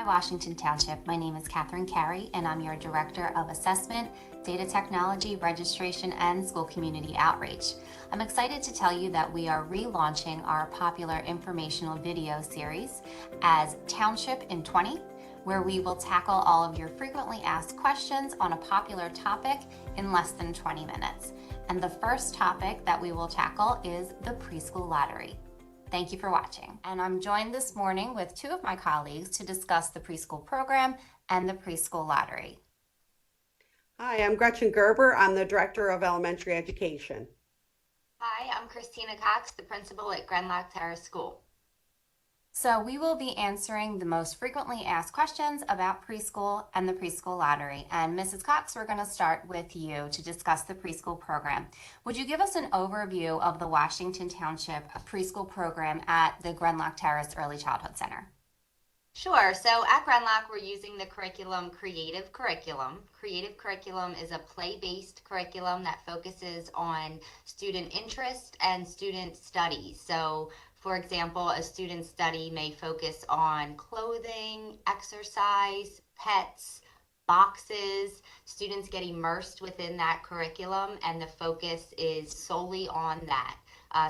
Washington Township. My name is Catherine Carey, and I'm your Director of Assessment, Data Technology, Registration, and School Community Outreach. I'm excited to tell you that we are relaunching our popular informational video series as Township in 20, where we will tackle all of your frequently asked questions on a popular topic in less than 20 minutes. And the first topic that we will tackle is the preschool lottery. Thank you for watching. And I'm joined this morning with two of my colleagues to discuss the preschool program and the preschool lottery. Hi, I'm Gretchen Gerber. I'm the Director of Elementary Education. Hi, I'm Christina Cox, the principal at Grenlock Terrace School. So we will be answering the most frequently asked questions about preschool and the preschool lottery. And Mrs. Cox, we're going to start with you to discuss the preschool program. Would you give us an overview of the Washington Township preschool program at the Grenlock Terrace Early Childhood Center? Sure. So at Grenlock, we're using the curriculum Creative Curriculum. Creative Curriculum is a play-based curriculum that focuses on student interest and student studies. So for example, a student study may focus on clothing, exercise, pets, boxes. Students get immersed within that curriculum, and the focus is solely on that.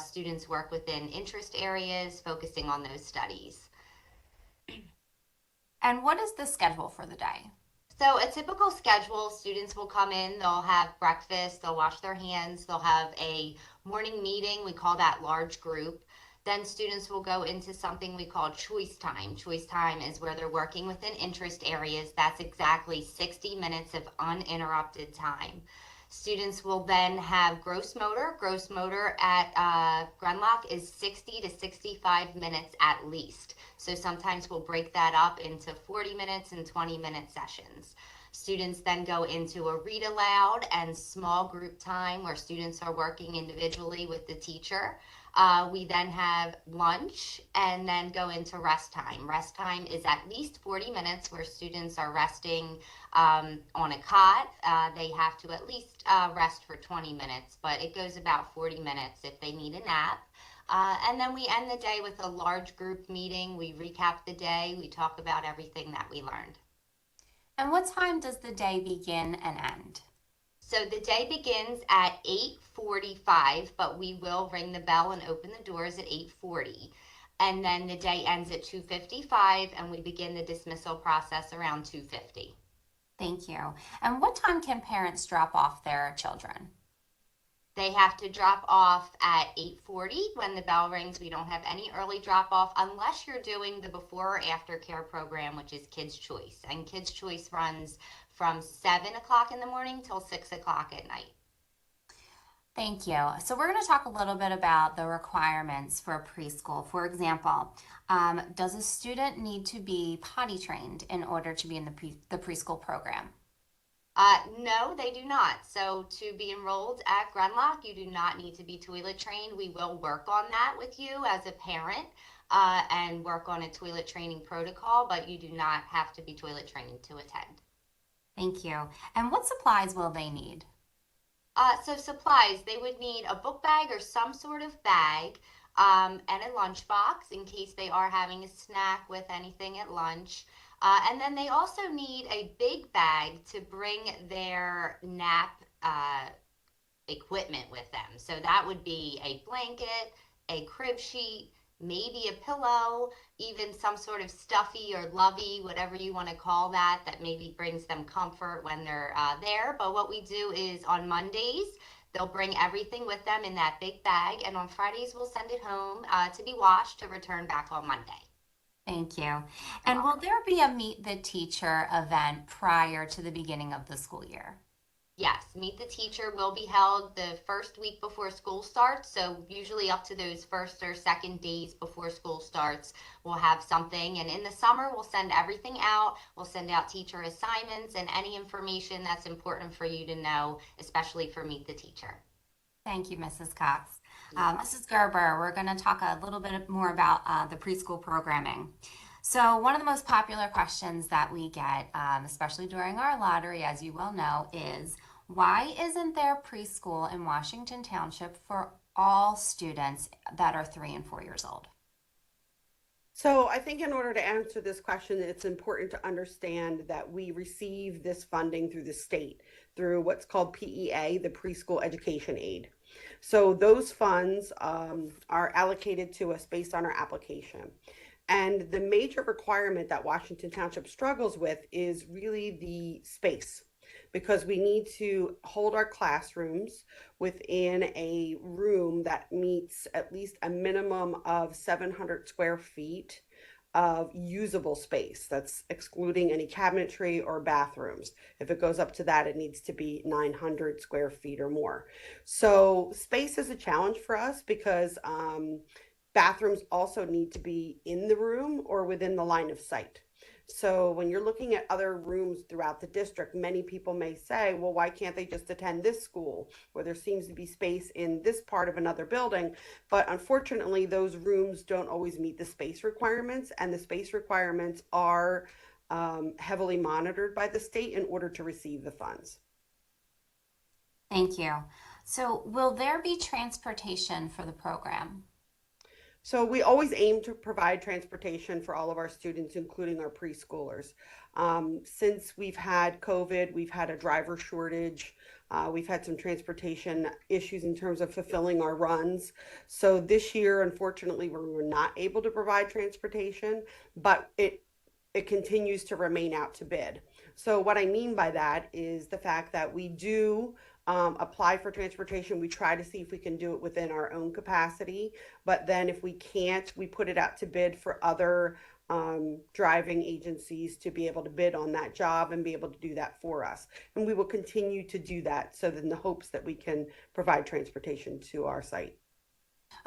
Students work within interest areas, focusing on those studies. And what is the schedule for the day? So a typical schedule, students will come in, they'll have breakfast, they'll wash their hands, they'll have a morning meeting, we call that large group. Then students will go into something we call choice time. Choice time is where they're working within interest areas. That's exactly 60 minutes of uninterrupted time. Students will then have gross motor. Gross motor at Grenlock is 60 to 65 minutes at least. So sometimes we'll break that up into 40 minutes and 20-minute sessions. Students then go into a read aloud and small group time where students are working individually with the teacher. We then have lunch and then go into rest time. Rest time is at least 40 minutes where students are resting on a cot. They have to at least rest for 20 minutes, but it goes about 40 minutes if they need a nap. And then we end the day with a large group meeting. We recap the day. We talk about everything that we learned. And what time does the day begin and end? So the day begins at 8:45, but we will ring the bell and open the doors at 8:40. And then the day ends at 2:55, and we begin the dismissal process around 2:50. Thank you. And what time can parents drop off their children? They have to drop off at 8:40 when the bell rings. We don't have any early drop off unless you're doing the before or after care program, which is Kids Choice. And Kids Choice runs from 7 o'clock in the morning till 6 o'clock at night. Thank you. So we're going to talk a little bit about the requirements for preschool. For example, does a student need to be potty trained in order to be in the preschool program? No, they do not. So to be enrolled at Grenlock, you do not need to be toilet trained. We will work on that with you as a parent and work on a toilet training protocol, but you do not have to be toilet trained to attend. Thank you. And what supplies will they need? So supplies, they would need a book bag or some sort of bag and a lunch box in case they are having a snack with anything at lunch. And then they also need a big bag to bring their nap equipment with them. So that would be a blanket, a crib sheet, maybe a pillow, even some sort of stuffy or lovey, whatever you want to call that, that maybe brings them comfort when they're there. But what we do is on Mondays, they'll bring everything with them in that big bag. And on Fridays, we'll send it home to be washed to return back on Monday. Thank you. And will there be a Meet the Teacher event prior to the beginning of the school year? Yes, Meet the Teacher will be held the first week before school starts. So usually up to those first or second days before school starts, we'll have something. And in the summer, we'll send everything out. We'll send out teacher assignments and any information that's important for you to know, especially for Meet the Teacher. Thank you, Mrs. Cox. Mrs. Gerber, we're going to talk a little bit more about the preschool programming. So one of the most popular questions that we get, especially during our lottery, as you well know, is why isn't there preschool in Washington Township for all students that are 3 and 4 years old? So I think in order to answer this question, it's important to understand that we receive this funding through the state, through what's called PEA, the Preschool Education Aid. So those funds are allocated to us based on our application. And the major requirement that Washington Township struggles with is really the space, because we need to hold our classrooms within a room that meets at least a minimum of 700 square feet of usable space. That's excluding any cabinetry or bathrooms. If it goes up to that, it needs to be 900 square feet or more. So space is a challenge for us because bathrooms also need to be in the room or within the line of sight. So when you're looking at other rooms throughout the district, many people may say, well, why can't they just attend this school where there seems to be space in this part of another building? But unfortunately, those rooms don't always meet the space requirements, and the space requirements are heavily monitored by the state in order to receive the funds. Thank you. So, will there be transportation for the program? So we always aim to provide transportation for all of our students, including our preschoolers. Since we've had COVID, we've had a driver shortage. We've had some transportation issues in terms of fulfilling our runs. So this year, unfortunately, we were not able to provide transportation, but it continues to remain out to bid. So what I mean by that is the fact that we do apply for transportation. We try to see if we can do it within our own capacity, but then if we can't, we put it out to bid for other driving agencies to be able to bid on that job and be able to do that for us. And we will continue to do that so that in the hopes that we can provide transportation to our site.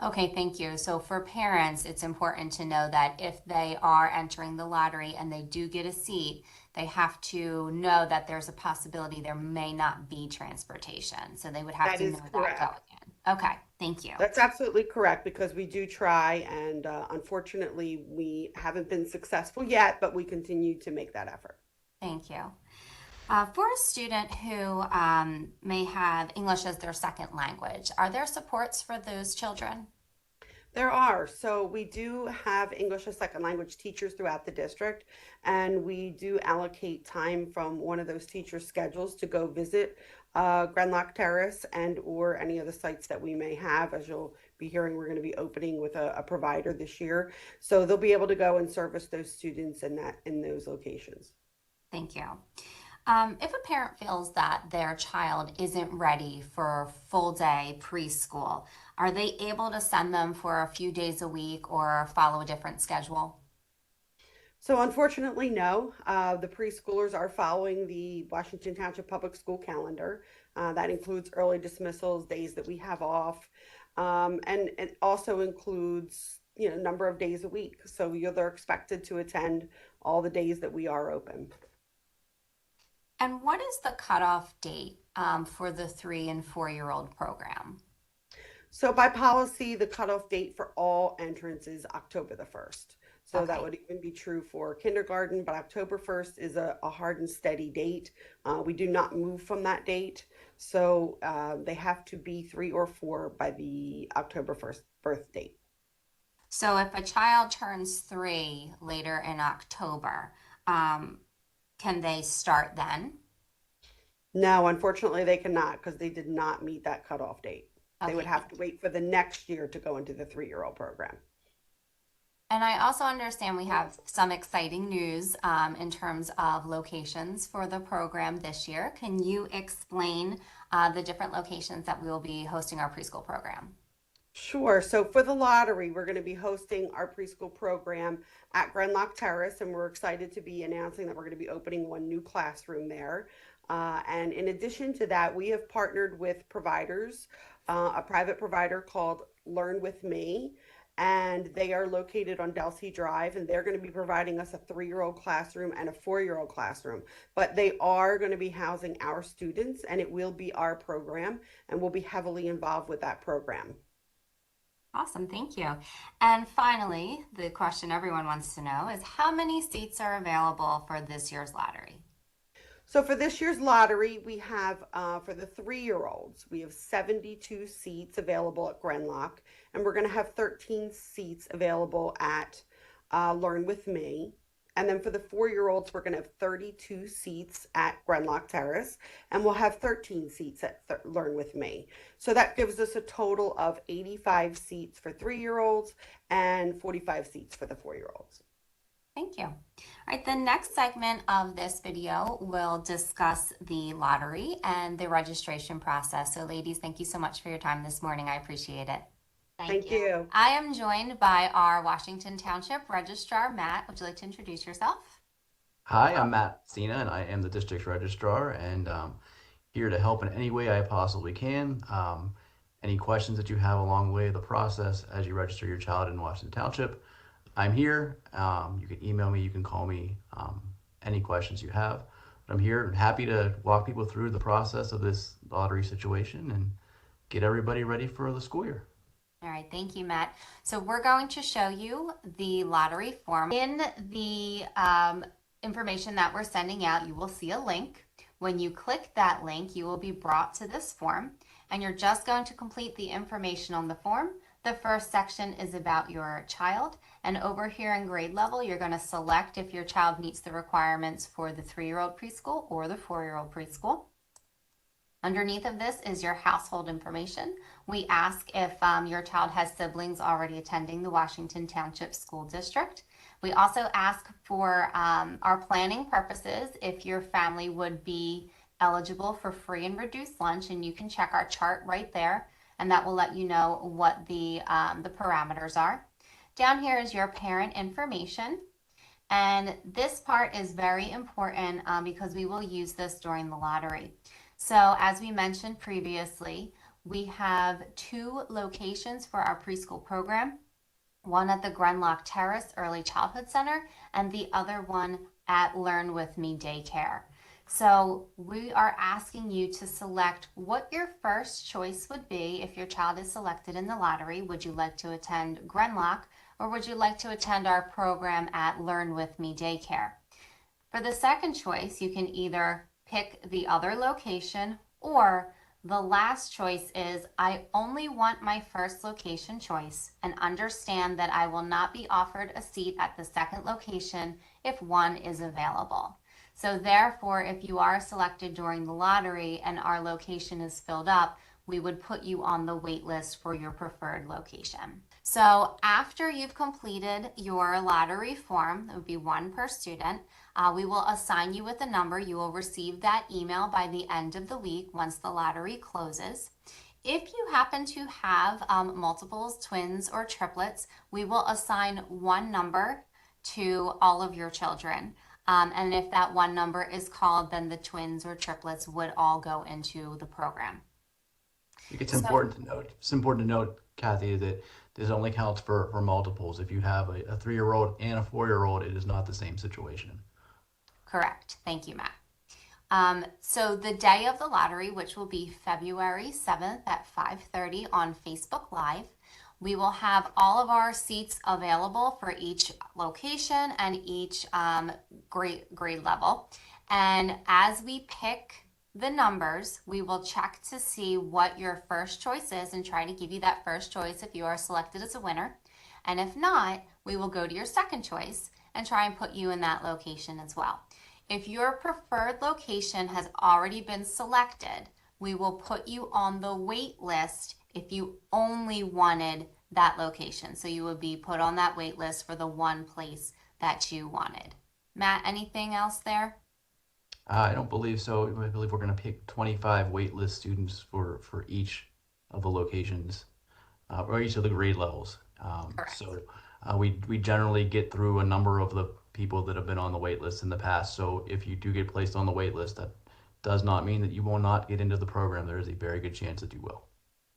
Okay, thank you. So for parents, it's important to know that if they are entering the lottery and they do get a seat, they have to know that there's a possibility there may not be transportation. So they would have That to is know that correct. going in. Okay, thank you. That's absolutely correct because we do try, and unfortunately, we haven't been successful yet, but we continue to make that effort. Thank you. For a student who may have English as their second language, are there supports for those children? There are. So we do have English as second language teachers throughout the district, and we do allocate time from one of those teachers' schedules to go visit Grenlock Terrace and or any of the sites that we may have. As you'll be hearing, we're going to be opening with a provider this year, so they'll be able to go and service those students in those locations. Thank you. If a parent feels that their child isn't ready for full day preschool, are they able to send them for a few days a week or follow a different schedule? So unfortunately, no. The preschoolers are following the Washington Township Public School calendar. That includes early dismissals, days that we have off, and it also includes, number of days a week. So they're expected to attend all the days that we are open. And what is the cutoff date for the 3 and 4 year old program? So by policy, the cutoff date for all entrants is October the 1st. So that Okay. would even be true for kindergarten, but October 1st is a hard and steady date. We do not move from that date. So they have to be 3 or 4 by the October 1st birth date. So if a child turns 3 later in October, um, can they start then? No, unfortunately, they cannot because they did not meet that cutoff date. They would Okay, have to wait for the next year to go into the 3-year-old program. and I also understand we have some exciting news in terms of locations for the program this year. Can you explain the different locations that we will be hosting our preschool program? Sure. So for the lottery, we're going to be hosting our preschool program at Grenlock Terrace, and we're excited to be announcing that we're going to be opening one new classroom there. And in addition to that, we have partnered with providers, a private provider called Learn With Me, and they are located on Delsey Drive, and they're going to be providing us a 3-year-old classroom and a 4-year-old classroom. But they are going to be housing our students, and it will be our program, and we'll be heavily involved with that program. Awesome, thank you. And finally, the question everyone wants to know is how many seats are available for this year's lottery? So for this year's lottery, we have for the 3-year-olds, we have 72 seats available at Grenlock, and we're going to have 13 seats available at Learn with Me. And then for the 4-year-olds, we're going to have 32 seats at Grenlock Terrace, and we'll have 13 seats at Learn with Me. So that gives us a total of 85 seats for 3-year-olds and 45 seats for the 4-year-olds. Thank you. All right, the next segment of this video will discuss the lottery and the registration process. So ladies, thank you so much for your time this morning. I appreciate it. Thank you. I am joined by our Washington Township Registrar, Matt. Would you like to introduce yourself? Hi, I'm Matt Sina, and I am the district's registrar, and here to help in any way I possibly can. Any questions that you have along the way of the process as you register your child in Washington Township, I'm here. You can email me, you can call me, any questions you have. But I'm here and happy to walk people through the process of this lottery situation and get everybody ready for the school year. All right, thank you, Matt. So we're going to show you the lottery form. In the information that we're sending out, you will see a link. When you click that link, you will be brought to this form, and you're just going to complete the information on the form. The first section is about your child, and over here in grade level, you're going to select if your child meets the requirements for the 3-year-old preschool or the 4-year-old preschool. Underneath of this is your household information. We ask if your child has siblings already attending the Washington Township School District. We also ask for our planning purposes if your family would be eligible for free and reduced lunch, and you can check our chart right there, and that will let you know what the parameters are. Down here is your parent information, and this part is very important because we will use this during the lottery. So as we mentioned previously, we have 2 locations for our preschool program, one at the Grenlock Terrace Early Childhood Center and the other one at Learn With Me Daycare. So we are asking you to select what your first choice would be if your child is selected in the lottery. Would you like to attend Grenlock, or would you like to attend our program at Learn With Me Daycare? For the second choice, you can either pick the other location, or the last choice is I only want my first location choice and understand that I will not be offered a seat at the second location if one is available. So therefore, if you are selected during the lottery and our location is filled up, we would put you on the wait list for your preferred location. So after you've completed your lottery form, it would be 1 per student, we will assign you with a number. You will receive that email by the end of the week once the lottery closes. If you happen to have multiples, twins, or triplets, we will assign 1 number to all of your children. And if that 1 number is called, then the twins or triplets would all go into the program. It's important to note, Kathy, that this only counts for multiples. If you have a 3-year-old and a 4-year-old, it is not the same situation. Correct. Thank you, Matt. So the day of the lottery, which will be February 7th at 5:30 on Facebook Live, we will have all of our seats available for each location and each grade level. And as we pick the numbers, we will check to see what your first choice is and try to give you that first choice if you are selected as a winner. And if not, we will go to your second choice and try and put you in that location as well. If your preferred location has already been selected, we will put you on the wait list if you only wanted that location. So you would be put on that wait list for the 1 place that you wanted. Matt, anything else there? I don't believe so. I believe we're going to pick 25 waitlist students for each of the locations, or each of the grade levels. So we generally get through a number of the people that have been on the wait list in the past. So if you do get placed on the wait list, that does not mean that you will not get into the program. There is a very good chance that you will.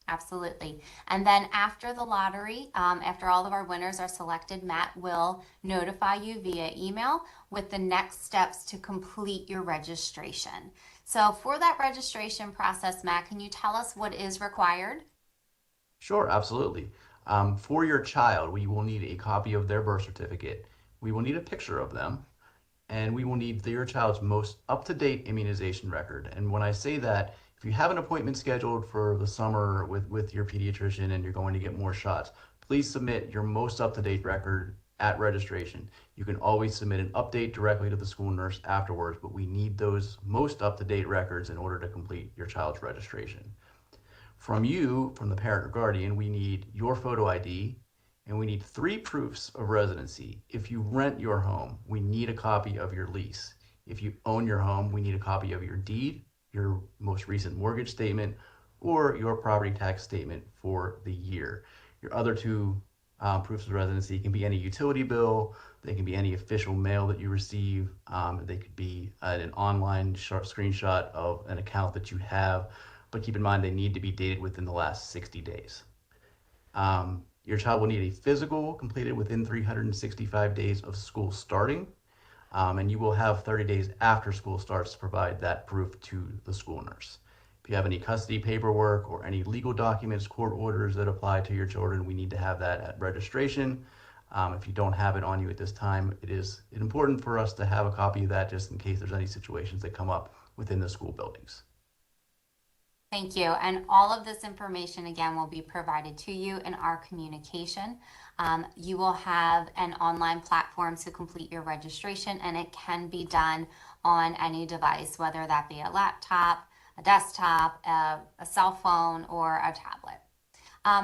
Absolutely. And then after the lottery, after all of our winners are selected, Matt will notify you via email with the next steps to complete your registration. So for that registration process, Matt, can you tell us what is required? Sure, absolutely. For your child, we will need a copy of their birth certificate. We will need a picture of them, and we will need your child's most up-to-date immunization record. And when I say that, if you have an appointment scheduled for the summer with your pediatrician and you're going to get more shots, please submit your most up-to-date record at registration. You can always submit an update directly to the school nurse afterwards, but we need those most up-to-date records in order to complete your child's registration. From you, from the parent or guardian, we need your photo ID, and we need 3 proofs of residency. If you rent your home, we need a copy of your lease. If you own your home, we need a copy of your deed, your most recent mortgage statement, or your property tax statement for the year. Your other 2 proofs of residency can be any utility bill, they can be any official mail that you receive, they could be an online screenshot of an account that you have, but keep in mind they need to be dated within the last 60 days. Your child will need a physical completed within 365 days of school starting, and you will have 30 days after school starts to provide that proof to the school nurse. If you have any custody paperwork or any legal documents, court orders that apply to your children, we need to have that at registration. If you don't have it on you at this time, it is important for us to have a copy of that just in case there's any situations that come up within the school buildings. Thank you. And all of this information, again, will be provided to you in our communication. You will have an online platform to complete your registration, and it can be done on any device, whether that be a laptop, a desktop, a cell phone, or a tablet.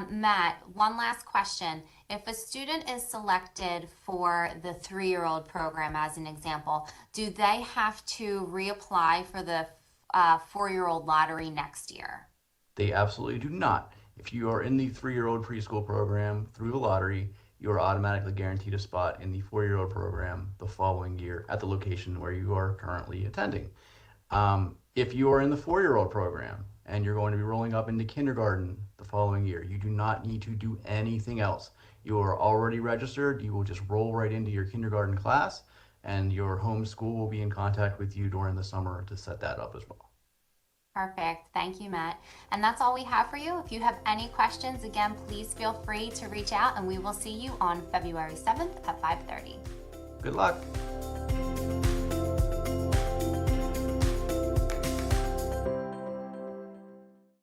Matt, one last question. If a student is selected for the 3-year-old program, as an example, do they have to reapply for the 4-year-old lottery next year? They absolutely do not. If you are in the 3-year-old preschool program through the lottery, you are automatically guaranteed a spot in the 4-year-old program the following year at the location where you are currently attending. If you are in the 4-year-old program and you're going to be rolling up into kindergarten the following year, you do not need to do anything else. You are already registered. You will just roll right into your kindergarten class, and your home school will be in contact with you during the summer to set that up as well. Perfect. Thank you, Matt. And that's all we have for you. If you have any questions, again, please feel free to reach out, and we will see you on February 7th at 5:30. Good luck.